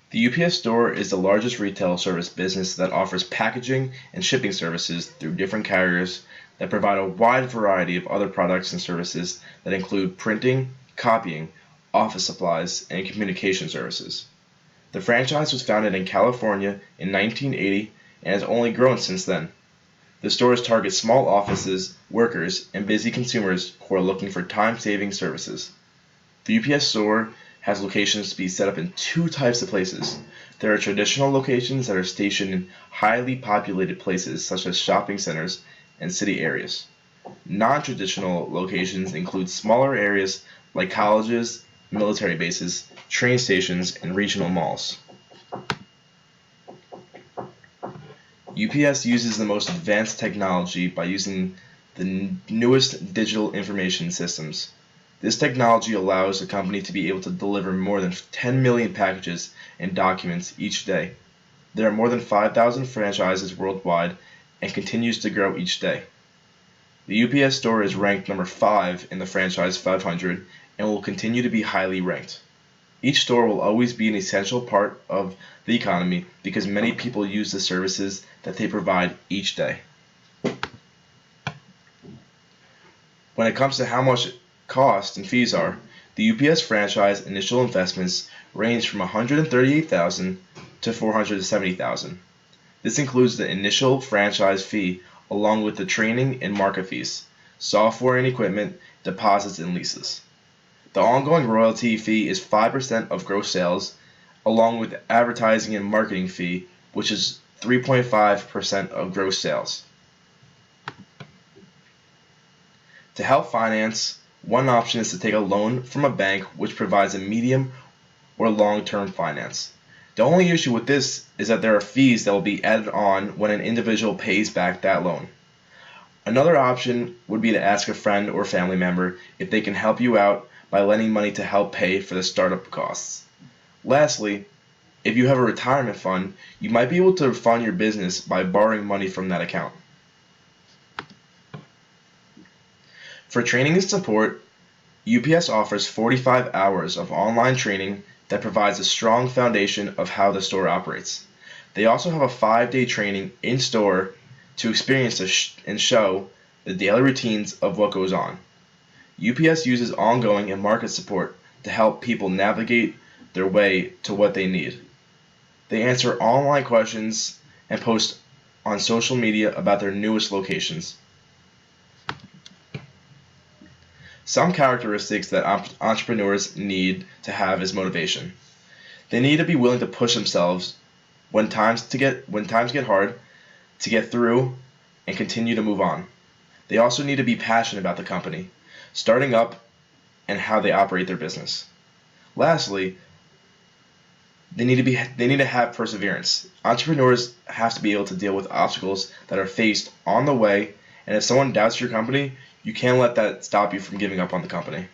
The UPS Store is the largest retail service business that offers packaging and shipping services through different carriers that provide a wide variety of other products and services that include printing, copying, office supplies, and communication services. The franchise was founded in California in 1980 and has only grown since then. The stores target small offices, workers, and busy consumers who are looking for time-saving services. The UPS Store has locations to be set up in two types of places. There are traditional locations that are stationed in highly populated places such as shopping centers and city areas. Non-traditional locations include smaller areas like colleges, military bases, train stations, and regional malls. UPS uses the most advanced technology by using the newest digital information systems. This technology allows the company to be able to deliver more than 10 million packages and documents each day. There are more than 5,000 franchises worldwide and continues to grow each day. The UPS Store is ranked number 5 in the Franchise 500 and will continue to be highly ranked. Each store will always be an essential part of the economy because many people use the services that they provide each day. When it comes to how much costs and fees are, the UPS franchise initial investments range from $138,000 to $470,000. This includes the initial franchise fee along with the training and market fees, software and equipment, deposits, and leases. The ongoing royalty fee is 5% of gross sales, along with the advertising and marketing fee, which is 3.5% of gross sales. To help finance, one option is to take a loan from a bank which provides a medium or long-term finance. The only issue with this is that there are fees that will be added on when an individual pays back that loan. Another option would be to ask a friend or family member if they can help you out by lending money to help pay for the startup costs. Lastly, if you have a retirement fund, you might be able to fund your business by borrowing money from that account. For training and support, UPS offers 45 hours of online training that provides a strong foundation of how the store operates. They also have a 5-day training in-store to experience and show the daily routines of what goes on. UPS uses ongoing and market support to help people navigate their way to what they need. They answer online questions and post on social media about their newest locations. Some characteristics that entrepreneurs need to have is motivation. They need to be willing to push themselves when times get hard, to get through and continue to move on. They also need to be passionate about the company, starting up, and how they operate their business. Lastly, they need to have perseverance. Entrepreneurs have to be able to deal with obstacles that are faced on the way, and if someone doubts your company, you can't let that stop you from giving up on the company.